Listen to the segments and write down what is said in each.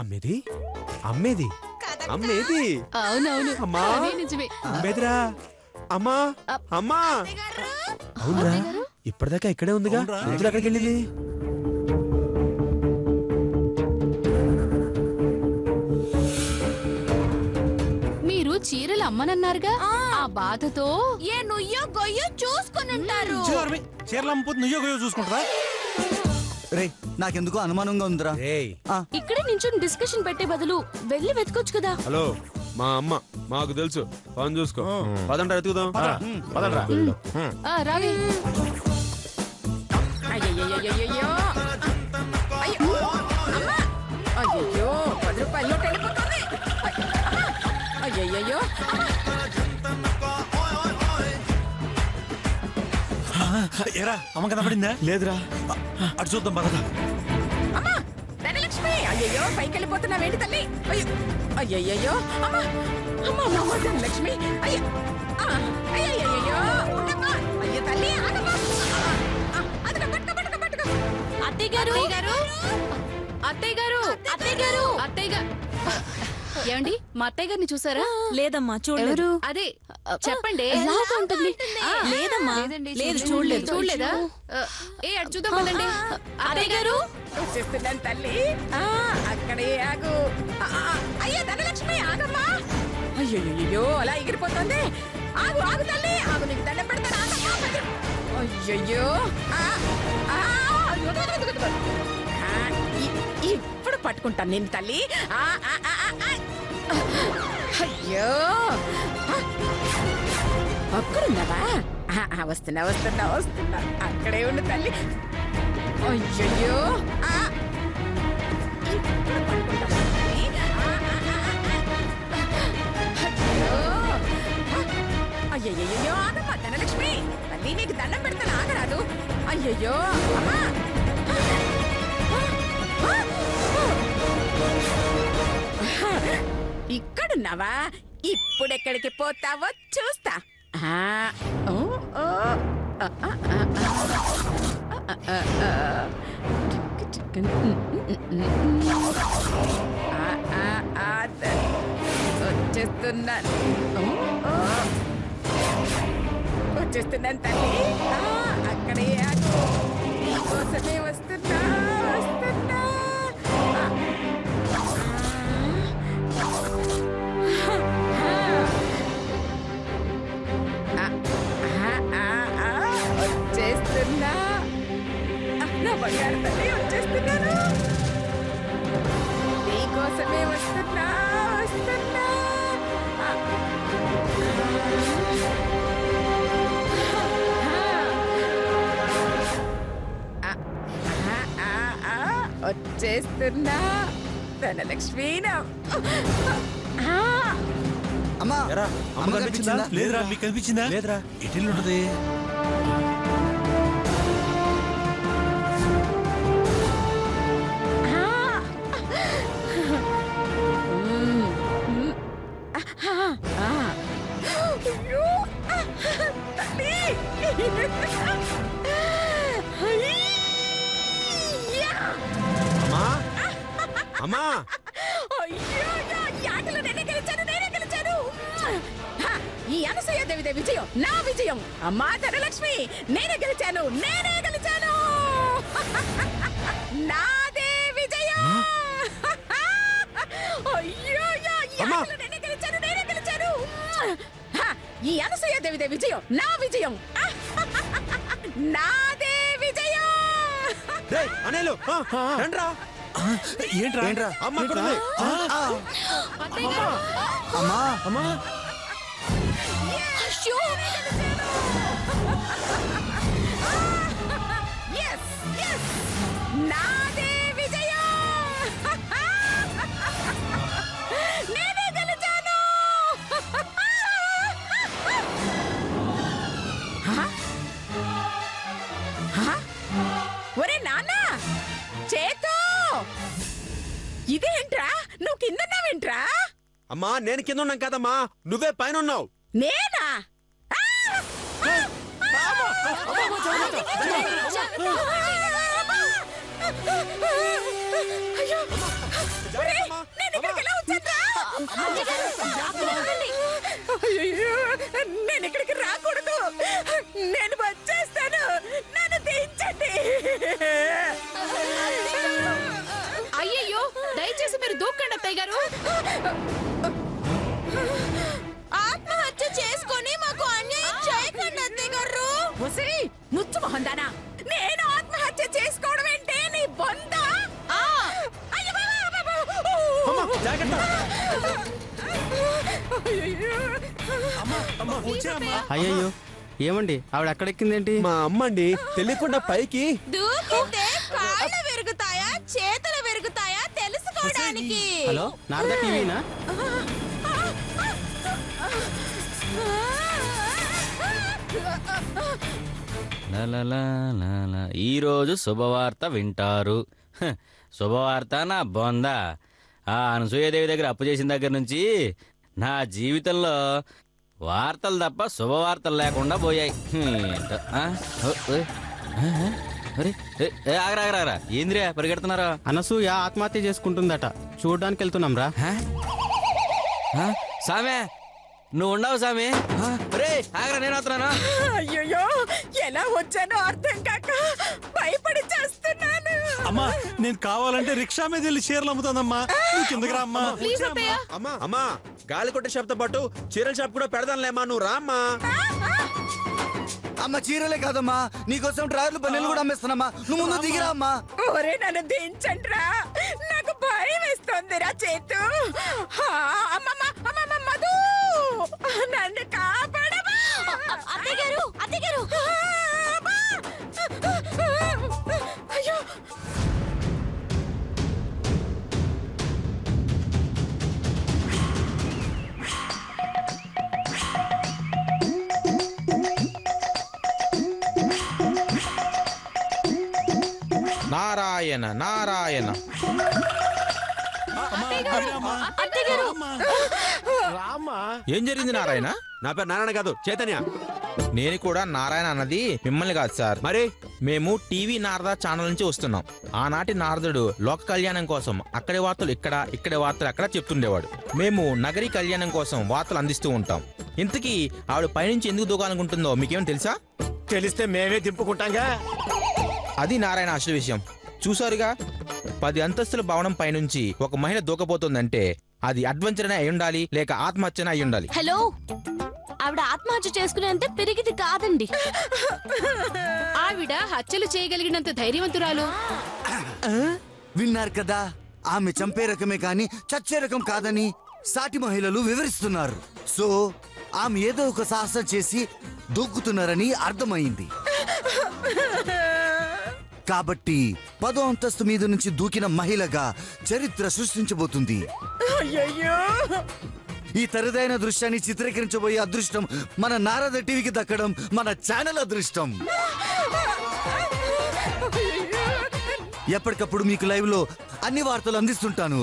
అమ్మేది అమ్మేది అమ్మేది అవునవును అమ్మా నిజమే. అమ్మేదిరా అమ్మా అమ్మా అవునరా ఇప్పటిదాకా ఇక్కడే ఉందిగా రోజులు ఎక్కడికి వెళ్ళింది? మీరు చీరలు అమ్మనన్నారుగా, ఆ బాధతో ఏ నుయ్యో గొయ్యో చూసుకుని ఉంటారు. చీరలు అమ్ముతుంది నుయ్యో గొయ్యో చూసుకుంటారా? రే నాకెందుకో అనుమానంగా ఉందిరా. రేయ్ ఇక్కడే నించుని డిస్కషన్ పెట్టే బదులు వెళ్ళి వెతకొచ్చు కదా. హలో మా అమ్మ మాకు తెలుసు పని చూసుకో పదంట వెతుకుదాం పదండ్రా. రావే. అయ్యయ్యో అయ్యో 10 రూపాయలు నోట్ వెళ్ళిపోతుంది. అయ్యయ్యో ఏరా అమ్మ కనపడిందా? లేదురా అటు చూద్దాం పదరా. అమ్మా ధనలక్ష్మి అయ్యయ్యో పైకి వెళ్ళిపోతున్నావేంటి తల్లి? అయ్యయ్యో అమ్మా అమ్మా అమ్మ ధనలక్ష్మి అయ్యో అయ్యయ్యో ఉండమ్మా. అయ్యో తల్లి ఆగమ్మా. అదిగో పట్టుకో. అత్తయ్య గారు అత్తయ్య గారు అత్తయ్య గారు అత్తయ్య గారు ఏమండి మా అత్తయ్య గారిని చూసారా? లేదమ్మా చూడలేదు. అదే చెప్పండి. ఎలాగ ఉంటుంది? లేదమ్మా లేదు చూడలేదు. చూడలేదా? అటు చూద్దాం పదండి. అత్తయ్య గారు వచ్చేస్తున్నాను తల్లి. అక్కడే ఆగు. అయ్యో ధనలక్ష్మి ఆగమ్మా. అయ్యయ్యో అలా ఎగిరిపోతుంది. ఆగు తల్లి ఆగు, నీకు దండం పెడతాను ఆగమ్మా. అయ్యయ్యో ఇప్పుడు పట్టుకుంటాను నేను తల్లి. అయ్యో అక్కడున్నావా? వస్తున్నా అక్కడే ఉండు తల్లి. అయ్యయ్యో ఇప్పుడు పట్టుకుంటాను తల్లి. అయ్యయ్యో ఆగమ్మా ధనలక్ష్మి, తల్లి నీకు దండం పెడతాను ఆగరాదు. అయ్యయ్యో అమ్మా ఇక్కడున్నావా? ఇప్పుడెక్కడికి పోతావో చూస్తా. వచ్చేస్తున్నాను తల్లి. అక్కడే ఆగు, నీకోసమే వస్తున్నా. వచ్చేస్తున్నా నా బంగారు తల్లి, వచ్చేస్తున్నాను. నీకోసమే వస్తున్నా. వచ్చేస్తున్నా ధనలక్ష్మి. అమ్మా ఎరా అమ్మ కనిపించిందా? లేదురా, మీకు కనిపించిందా? లేదురా ఎటు ఉంటది? అమ్మా అయ్యో ఈ ఆటలో నేనే గెలిచాను. ఈ అనసూయదేవిదే విజయం నా విజయం. అమ్మా ధనలక్ష్మి నేనే గెలిచాను. నాదే విజయం. అయ్యో ఈ ఆటలో నేనే గెలిచాను. ఈ అనసూయదేవిదే విజయం నా విజయం. నాదే విజయం. అనేలు రండ్రా. ఏంట్రా అమ్మ అక్కడ ఉంది. అమ్మా నాదే విజయం. నేనే గెలిచాను. ఒరే నాన్న చేతు, ఇదేంట్రా నువ్వు కిందన్నావేంట్రా? అమ్మా నేను కింద ఉన్నాం కదమ్మా, నువ్వే పైన ఉన్నావు. నేనా? అయ్యో ఒరేయ్, నేను ఇక్కడికి ఎలా వచ్చానురా? అయ్యో, నేను ఇక్కడికి రాకూడదు. నేను వచ్చేస్తాను. నన్ను దించండి. అయ్యయ్యో దయచేసి మీరు దూకండి అత్తయ్య గారు. ఆత్మహత్య చేసుకొని మాకు అన్యాయం చేయకండి అత్తయ్య గారు. ఒసేయ్ ముచ్చు మొహందానా, నేను ఆత్మహత్య చేసుకోవడం ఏంటే నీ బొంద? అయ్యో బాబా, అమ్మా జాగ్రత్త. అయ్యయ్యో ఏమండి ఆవిడ ఎక్కడెక్కిందేంటి? మా అమ్మ అండి తెలియకుండా పైకి. దూకితే కాళ్ళు విరుగుతాయా చేతులు విరుగుతాయా తెలుసుకోవడానికి. హలో నారదా టీవీనా? ఈరోజు శుభవార్త వింటారు. శుభవార్త నా బొందా. ఆ అనసూయదేవి దగ్గర అప్పు చేసిన దగ్గర నుంచి నా జీవితంలో వార్తలు తప్ప శుభవార్తలు లేకుండా పోయాయి. ఏంటో, ఆగరా ఏంద్రియా పరిగెడుతున్నారా? అనసూయ ఆత్మహత్య చేసుకుంటుందట, చూడడానికి వెళ్తున్నాం రా. సామే నువ్వు ఉండవు సామి. రే ఆగరా, నేను వస్తున్నాను. అయ్యో ఎలా వచ్చానో అర్థం కాక భయపడి చేస్తున్నాను. అమ్మా నేను కావాలంటే రిక్షా మీద వెళ్ళి చీరలు అమ్ముతానమ్మా. నువ్వు కిందకి రా అమ్మా. ప్లీజ్ అత్తయ్య. అమ్మా అమ్మా గాలి కొట్టే షాప్ తో పాటు చీరల షాప్ కూడా పెడదాంలేమ్మా, నువ్వు రామ్మా. అమ్మ చీరలే కాదమ్మా, నీకోసం డ్రైవర్లు పన్నెలు కూడా అమ్మేస్తానమ్మా. నువ్వు ముందు దిగిరా అమ్మా. ఒరే నన్ను దించండిరా, నాకు భయం వేస్తోందిరా చేతు. అమ్మమ్మ అమ్మమ్మ మధు, నన్ను కాపాడమా. అత్తయ్య గారు అత్తయ్య గారు. అయ్యో నారాయణ నారాయణ. ఏం జరిగింది నారాయణ? నా పేరు నారాయణ కాదు చైతన్య. నేను కూడా నారాయణ అన్నది మిమ్మల్ని కాదు సార్. మరి మేము టీవీ నారదా ఛానల్ నుంచి వస్తున్నాం. ఆనాటి నారదుడు లోక కళ్యాణం కోసం అక్కడి వార్తలు ఇక్కడ, ఇక్కడి వార్తలు అక్కడ చెప్తుండేవాడు. మేము నగరీ కళ్యాణం కోసం వార్తలు అందిస్తూ ఉంటాం. ఇంతకీ ఆవిడ పైనుంచి ఎందుకు దూకాలనుకుంటుందో మీకేం తెలుసా? తెలిస్తే మేమే దింపుకుంటాంగా. అది నారాయణ అసలు విషయం. చూసారుగా, 10 అంతస్తుల భవనం పైనుంచి ఒక మహిళ దూకపోతుందంటే అది అడ్వెంచర్ అయి ఉండాలి, లేక ఆత్మహత్య అయి ఉండాలి. హలో, ఆవిడ ఆత్మహత్య చేసుకునేంత పెరిగిది కాదండి. ఆవిడ హత్యలు చేయగలిగినంత ధైర్యవంతురాలు. విన్నారు కదా, ఆమె చంపే రకమే కాని చచ్చే రకం కాదని సాటి మహిళలు వివరిస్తున్నారు. సో ఆమె ఏదో ఒక సాహసం చేసి దూకుతున్నారని అర్థమైంది. కాబట్టి 10వ అంతస్తు మీద నుంచి దూకిన మహిళగా చరిత్ర సృష్టించబోతుంది. అయ్యయ్యో, ఈ తరదైన దృశ్యాన్ని చిత్రీకరించబోయే అదృష్టం మన నారద టీవీకి దక్కడం మన ఛానల్ అదృష్టం. ఎప్పటికప్పుడు మీకు లైవ్ లో అన్ని వార్తలు అందిస్తుంటాను.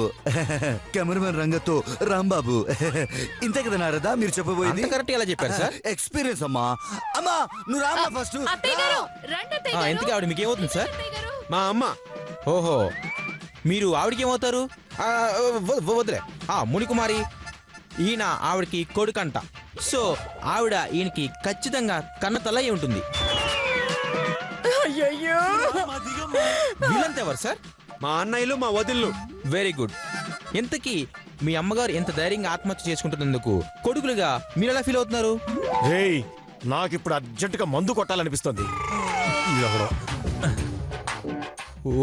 కెమెరామెన్ రంగతో రాంబాబు. ఇంతే కదా నారదా మీరు చెప్పబోయేది? అంత కరెక్ట్ గా ఎలా చెప్పారు సార్? ఎక్స్పీరియన్స్ అమ్మా. అమ్మా నువ్వు రామ్మా ఫస్ట్. అత్తయ్య గారు రండి అత్తయ్య గారు. ఇంతకీ ఆవిడ మీకేమవుతుంది సార్? అత్తయ్య గారు. మా అమ్మ. ఓహో, మీరు ఆవిడకి ఏమవుతారు? వదిలే. మునికుమారి, ఈయన ఆవిడకి కొడుకంట. సో ఆవిడ ఈయనకి ఖచ్చితంగా కన్న తల అయి ఉంటుంది. అయ్యయ్యో, వీళ్ళంతా ఎవరు సార్? మా అన్నయ్యలు, మా వదిళ్ళు. Very good. ఇంతకీ మీ అమ్మగారు ఎంత ధైర్యంగా ఆత్మహత్య చేసుకుంటున్నందుకు కొడుకులుగా మీరు ఎలా ఫీల్ అవుతున్నారు? రేయ్, నాకిప్పుడు అర్జెంటుగా మందు కొట్టాలనిపిస్తుంది.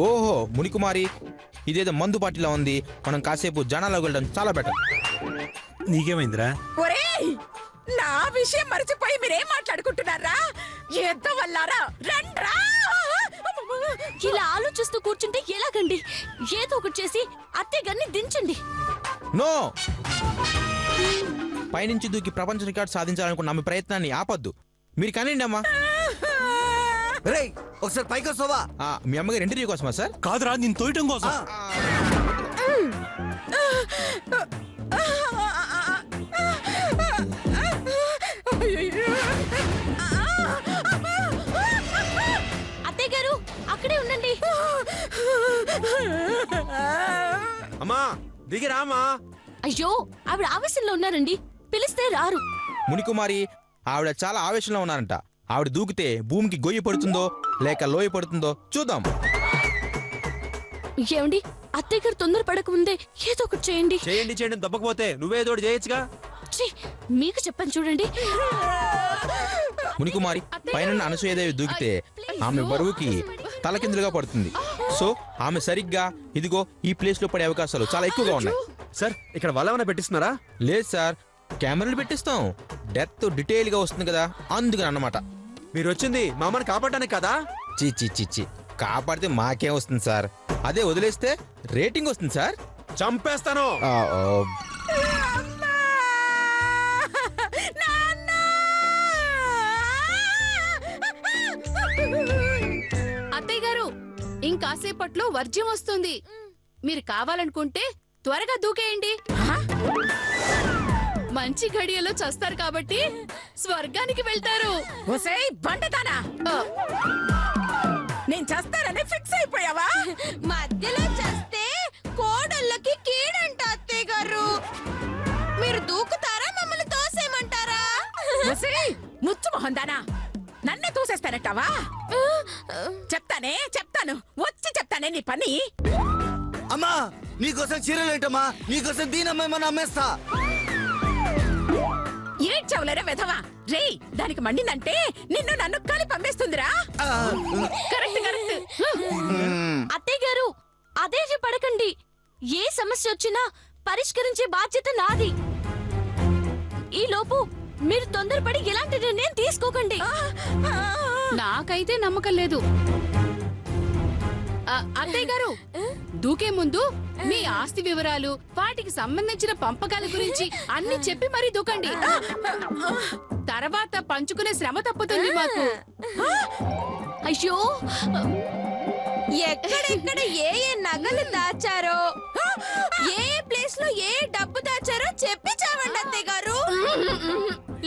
ఓహో మునికుమారి, ఇదేదో మందు పార్టీలా ఉంది. మనం కాసేపు జనాల్లో వెళ్ళడం చాలా బెటర్. నీకేమైందిరా? ఒరేయ్, నా విషయం మర్చిపోయి మీరేం మాట్లాడుకుంటున్నారా? ఎంత వల్లారా, రండ్రా. ఇలా ఆలోచిస్తూ కూర్చుంటే ఎలాగండి? ఏదో ఒకటి చేసి అత్తయ్య గారిని దించండి. నో, పైనుంచి దూకి ప్రపంచ రికార్డు సాధించాలనుకున్న మీ ప్రయత్నాన్ని ఆపొద్దు. మీరు కానివ్వండి అమ్మా. రేయ్ ఒకసారి పైకి వస్తావా? మీ అమ్మగారు ఇంటర్వ్యూ కోసమా సార్? కాదురా, నేను తోయటం కోసం. అత్తయ్య గారు, అక్కడ ఇక్కడే ఉండండి. అమ్మా దిగి రామా. అయ్యో ఆవిడ ఆవేశంలో ఉన్నారండి, పిలిస్తే రారు. మునికుమారి ఆవిడ చాలా ఆవేశంలో ఉన్నారంట. ఆవిడ దూకితే భూమికి గొయ్యి పడుతుందో లేక లోయ పడుతుందో చూద్దాం. ఏమండి, అత్తయ్య గారు తొందర పడకముందే ఏదో ఒకటి చేయండి. చేయండి చేయండి దెబ్బకపోతే నువ్వేదో చేయొచ్చుగా. ఛీ, మీకు చెప్పాను చూడండి. మునికుమారి పైన అనసూయదేవి దూకితే ఆమె బరువుకి తలకిందులుగా పడుతుంది. సో ఆమె సరిగ్గా ఇదిగో ఈ ప్లేస్ లో పడే అవకాశాలు చాలా ఎక్కువగా ఉన్నాయి. సార్ ఇక్కడ వల ఏమైనా పెట్టిస్తున్నారా? లేదు సార్, కెమెరాలు పెట్టిస్తాం. డెత్ డీటెయిల్ గా వస్తుంది కదా, అందుకని అన్నమాట. మీరు వచ్చింది మా అమ్మని కాపాడడానికి కదా. చి కాపాడితే మాకేం వస్తుంది సార్, అదే వదిలేస్తే రేటింగ్ వస్తుంది సార్. చంపేస్తాను. అత్తయ్య గారు ఇంకాసేపట్లో వర్జ్యం వస్తుంది. మీరు కావాలనుకుంటే త్వరగా దూకేయండి. మంచి ఘడియలో చస్తారు కాబట్టి స్వర్గానికి వెళ్తారు. ఒసేయ్ బండదానా, నేను చేస్తానని ఫిక్స్ అయిపోయావా? మధ్యలో చేస్తే కోడళ్ళకి కీడంట అత్తయ్య గారు. మీరు దూకుతారా మమ్మల్ని తోసేయమంటారా? ఒసేయ్ ముచ్చు మొహందానా, నన్నే తోసేస్తానంటావా? చెప్తాను వచ్చి చెప్తానే నీ పని. అమ్మా నీకోసం చీరలేంటమ్మా, నీకోసం దీనమ్మేమన్నా అమ్మేస్తా. ఏడ్చవలేరా వెధవా? రే, దానికి మండిందంటే నిన్ను నన్ను కలిపి పంపేస్తుందిరా. కరెక్ట్. అత్తయ్య గారు అదేసి పడకండి. ఏ సమస్య వచ్చినా పరిష్కరించే బాధ్యత నాది. ఈ లోపు మీరు తొందరపడి ఎలాంటి నిర్ణయం తీసుకోకండి. నాకైతే నమ్మకం లేదు. అత్తయ్య గారు దూకే ముందు మీ ఆస్తి వివరాలు, వాటికి సంబంధించిన పంపకాల గురించి అన్ని చెప్పి మరీ దూకండి. తర్వాత పంచుకునే శ్రమ తప్పుతుంది మాకు. అయ్యో, ఎక్కడెక్కడ ఏ నగలు దాచారో, ఏ ప్లేస్ లో ఏ డబ్బు దాచారో చెప్పి చావండి అత్తయ్య గారు.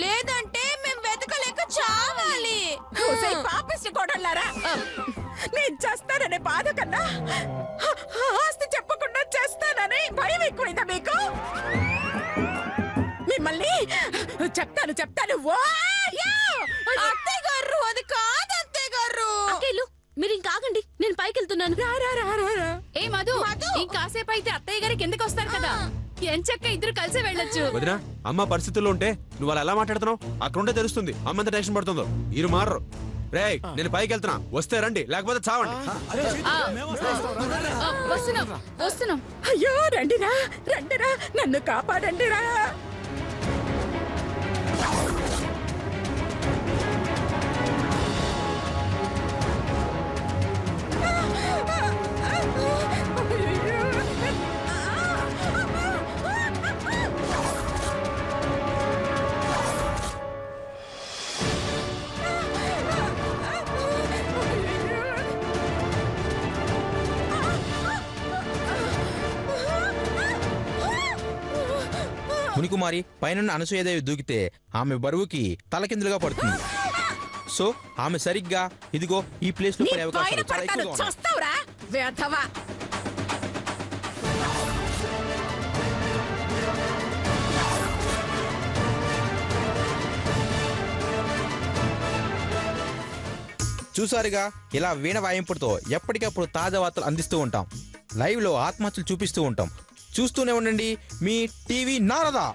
లేదంటే మేము వెతకలేక చావాలి. పాపిస్ట్ కోడళ్ళారా, నేను చేస్తాననే బాధ కన్నా ఆస్తి చెప్పకుండా చేస్తానని భయం ఎక్కువైందా మీకు? మిమ్మల్ని చెప్తాను. అత్తయ్య గారు అది కాదు అత్తయ్య గారు. అక్కేలు మీరు ఇంకాగండి, నేను పైకి వెళ్తున్నాను. ఏ మధు, ఇంకాసేపు అయితే అత్తయ్య గారికి ఎందుకు వస్తారు కదా, ఎంచక్క ఇద్దరు కలిసి వెళ్ళొచ్చు. వదినా అమ్మ పరిస్థితుల్లో ఉంటే నువ్వు అలా ఎలా మాట్లాడుతున్నావు? అక్కడుంటే తెలుస్తుంది అమ్మ ఎంత టెన్షన్ పడుతుందో. మీరు మారరు. రేయ్ నేను పైకి వెళ్తున్నా, వస్తే రండి లేకపోతే చావండి. వస్తున్నాం. అయ్యో రండిరా, నన్ను కాపాడండిరా. మునికుమారి పైన అనసూయదేవి దూకితే ఆమె బరువుకి తలకిందులుగా పడుతుంది. సో ఆమె సరిగ్గా ఇదిగో ఈ ప్లేస్ లో పడే అవకాశాలు చాలా ఎక్కువగా ఉన్నాయి. చూస్తావురా వేధవా. చూసారుగా, ఇలా వీణ వాయింపుతో ఎప్పటికప్పుడు తాజా వార్తలు అందిస్తూ ఉంటాం. లైవ్ లో ఆత్మహత్యలు చూపిస్తూ ఉంటాం. చూస్తూనే ఉండండి మీ టీవీ నారదా.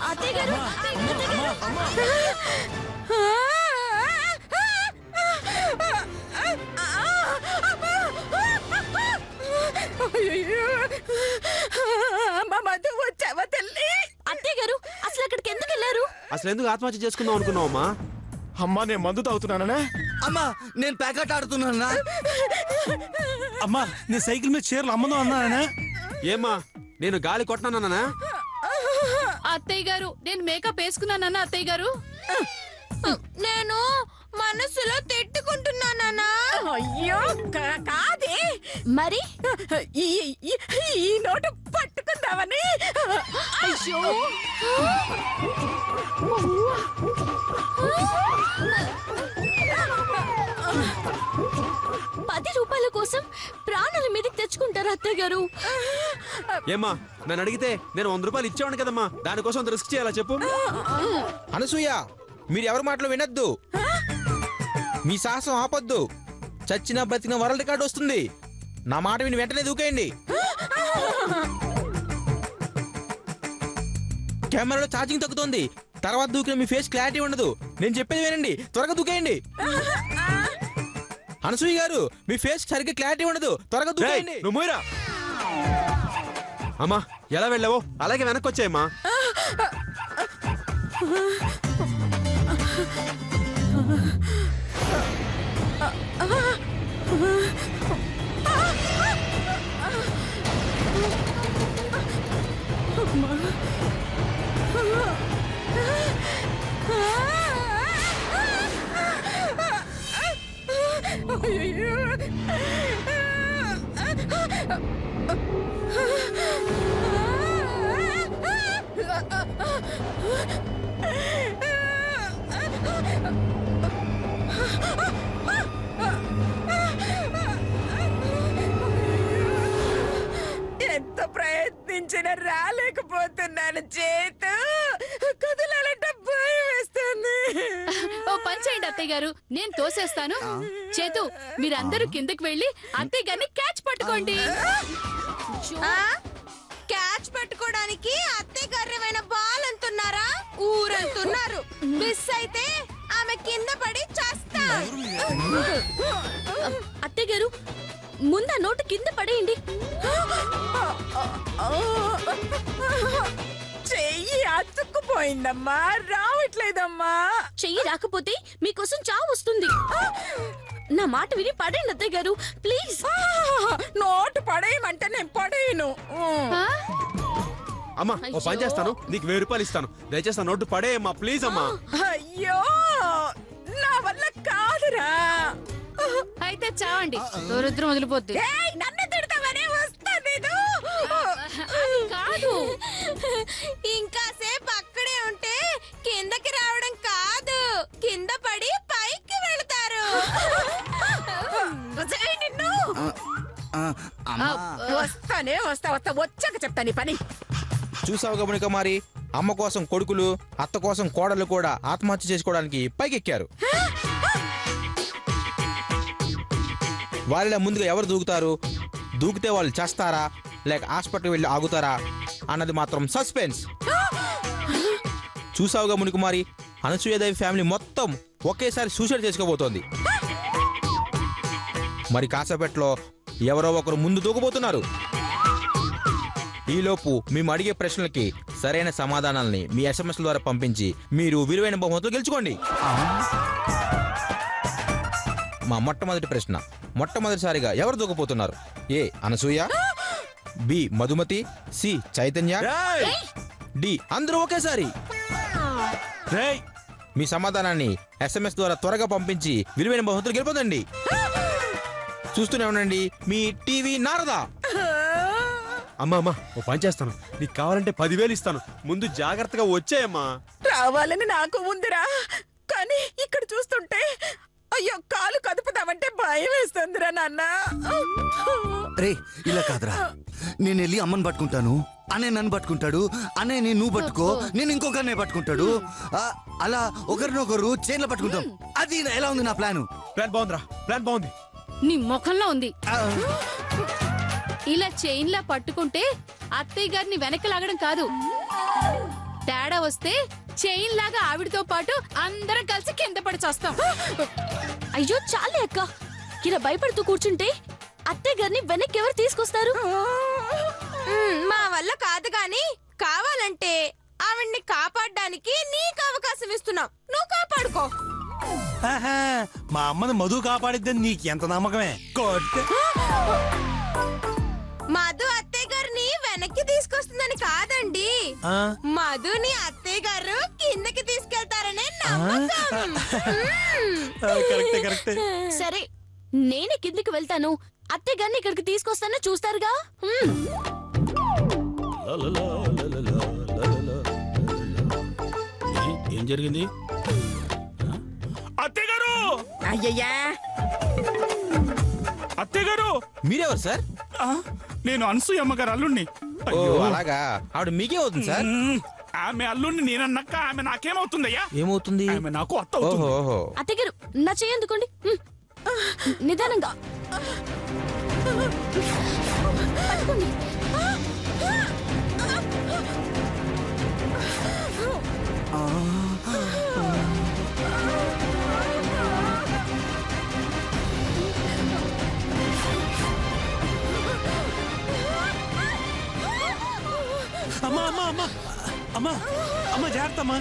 అత్తయ్య గారు, మధు వచ్చావా తల్లి? అత్తయ్య గారు అసలు అక్కడికి ఎందుకు వెళ్ళారు? అసలు ఎందుకు ఆత్మహత్య చేసుకుందాం అనుకున్నావు అమ్మా? అమ్మా నేను మందు తాగుతున్నానా? అమ్మా నేను ప్యాకెట్ ఆడుతున్నా. అమ్మా నేను సైకిల్ మీద చీరలు అమ్మను అన్నానా? ఏమ్మా నేను గాలి కొట్టినానా? అత్తయ్య గారు నేను మేకప్ వేసుకున్నానన్నా. అత్తయ్య గారు నేను మనసులో తిట్టుకుంటున్నానా? అయ్యో కాదే, మరి ఈ నోటు పట్టుకుందామని. అయ్యో రూపాయల కోసం ప్రాణాల మీదకి తెచ్చుకుంటారు అత్తయ్య గారు. ఏమ్మా నన్ను అడిగితే నేను 100 రూపాయలు ఇచ్చేవాడిని కదమ్మా, దానికోసం అంత రిస్క్ చేయాలా చెప్పు? అనసూయ, మీరు ఎవరి మాటలు వినొద్దు. మీ సాహసం ఆపొద్దు. చచ్చిన బతికిన వరల్డ్ రికార్డ్ వస్తుంది. నా మాట విని వెంటనే దూకేయండి. కెమెరాలో ఛార్జింగ్ తగ్గుతోంది. తర్వాత దూకిన మీ ఫేస్ క్లారిటీ ఉండదు. నేను చెప్పేది వినండి, త్వరగా దూకేయండి. అనసూయ గారు, మీ ఫేస్ సరిగ్గా క్లారిటీ ఉండదు. త్వరగా దూకేయండి. నువ్వు మూయరా. అమ్మా ఎలా వెళ్ళావో అలాగే వెనక్కి వచ్చాయమ్మా. ఎంత ప్రయత్నించినా రాలేకపోతున్నాను. చేతు కదలాలంటే భయం వేస్తుంది. ఓ పని చేయండి అత్తయ్య గారు, నేను తోసేస్తాను. చేతు మీరందరూ కిందకి వెళ్ళి అత్తయ్య గారిని క్యాచ్ పట్టుకోండి. క్యాచ్ పట్టుకోవడానికి అత్తయ్య గారేమైనా బాల్ అంటున్నారా? ఊరంటున్నారు. మిస్ అయితే ఆమె కింద పడి చేస్తా. అత్తయ్య గారు ముందు ఆ నోటు కింద పడేయండి. చెయ్యి అతుక్కుపోయిందమ్మా, రావట్లేదమ్మా. చెయ్యి రాకపోతే మీకోసం చావు వస్తుంది. నా మాట విని పడేయండి అత్తయ్య గారు, ప్లీజ్. నోటు పడేయమంటే నేను పడేయను. అమ్మా ఓ పని చేస్తాను, నీకు 1000 రూపాయలు ఇస్తాను. దయచేసి నోటు పడేయమ్మా ప్లీజ్ అమ్మా. అయ్యో నా వల్ల కాదురా. అయితే చావండి, దరిద్రం వదిలిపోద్ది. ఏయ్, నన్ను తిడతావనే వస్తా నేను. అది కాదు, ఇంకా సేపు అక్కడే ఉంటే కిందకి రావడం కాదు, కింద పడి పైకి వెళ్తారు. నిన్ను వస్తానే వస్తా వచ్చాక చెప్తా నీ పని. చూసావు గమనిక మరి, అమ్మ కోసం కొడుకులు, అత్త కోసం కోడలు కూడా ఆత్మహత్య చేసుకోవడానికి పైకెక్కారు. వాళ్ళ ముందుగా ఎవరు దూకుతారు, దూకితే వాళ్ళు చేస్తారా లేక హాస్పిటల్ వెళ్ళి ఆగుతారా అన్నది మాత్రం సస్పెన్స్. చూసావుగా మునికుమారి, అనసూయదేవి ఫ్యామిలీ మొత్తం ఒకేసారి సూసైడ్ చేసుకోబోతోంది. మరి కాసేపట్లో ఎవరో ఒకరు ముందు దూకబోతున్నారు. ఈలోపు మేము అడిగే ప్రశ్నలకి సరైన సమాధానాలని మీ SMS ద్వారా పంపించి మీరు విలువైన బహుమతులు గెలుచుకోండి. మా మొట్టమొదటి ప్రశ్న, మొట్టమొదటిసారిగా ఎవరు దూకపోతున్నారు? A Anasuya, B Madhumathi, C Chaitanya, D అందరూ ఒకేసారి. మీ సమాధానాన్ని SMS ద్వారా త్వరగా పంపించి విలువైన బహుమతులు గెలుపొందండి. చూస్తూనే ఉండండి మీ టీవీ నారదా. అమ్మా అమ్మా ఓ పని చేస్తాను, నీకు కావాలంటే 10,000 ఇస్తాను. ముందు జాగ్రత్తగా వచ్చాయమ్మా. రావాలని నాకు ఉందిరా, కానీ ఇక్కడ చూస్తుంటే అయ్యో కాలు కదుపుదామంటే భయం వేస్తుందిరా నాన్న. రే ఇలా కాదురా, నేను వెళ్ళి అమ్మని పట్టుకుంటాను, అన్నయ్య నన్ను పట్టుకుంటాడు, అన్నయ్య నువ్వు పట్టుకో, నేను ఇంకొకరినే పట్టుకుంటాడు, అలా ఒకరినొకరు చైన్లో పట్టుకుంటాం. అది ఎలా ఉంది నా ప్లాను? ప్లాన్ బాగుందిరా, ప్లాన్ బాగుంది. నీ ముఖంలో ఉంది. ఇలా చైన్లా పట్టుకుంటే అత్తయ్య గారిని వెనక్కి లాగడం కాదు, తేడా వస్తే చైన్ లాగా ఆవిడతో పాటు అందరం కలిసి కింద పడి చేస్తాం. అయ్యో చాలే అక్క, ఇలా భయపడుతూ కూర్చుంటే అత్తయ్య గారిని వెనక్కి ఎవరు తీసుకొస్తారు? మా వల్ల కాదు గాని, కావాలంటే ఆవిడ్ని కాపాడడానికి నీకు అవకాశం ఇస్తున్నాం, నువ్వు కాపాడుకో. మా అమ్మని మధు కాపాడిద్దని నీకు ఎంత నమ్మకమే. మధు అత్తయ్య గారిని వెనక్కి తీసుకొస్తుందని కాదండి, మధుని అత్తయ్య గారు కిందకి తీసుకెళ్తారనే నమ్మకం. సరే నేనే కిందికి వెళ్తాను, అత్తయ్య గారిని ఇక్కడికి తీసుకొస్తానో చూస్తారుగా. ఏం జరిగింది? అత్తయ్య గారు, అయ్యయ్యా అత్తయ్య గారు, మీరెవరు సార్? నేను అనసూయమ్మ గారు అల్లుణ్ణి. ఓ అలాగా, ఆవిడ మీకే అవుతుంది సార్? ఆమె అల్లుణ్ణి నేనన్నాక ఆమె నాకేమవుతుందయ్యా? ఏమవుతుంది? ఆమె నాకు అత్త అవుతుంది. ఓహో అత్తగారు నా చేయందుకోండి నిదానంగా పట్టుకోండి. అమ్మా అమ్మా అమ్మా అమ్మా అమ్మా జాగ్రత్త అమ్మా.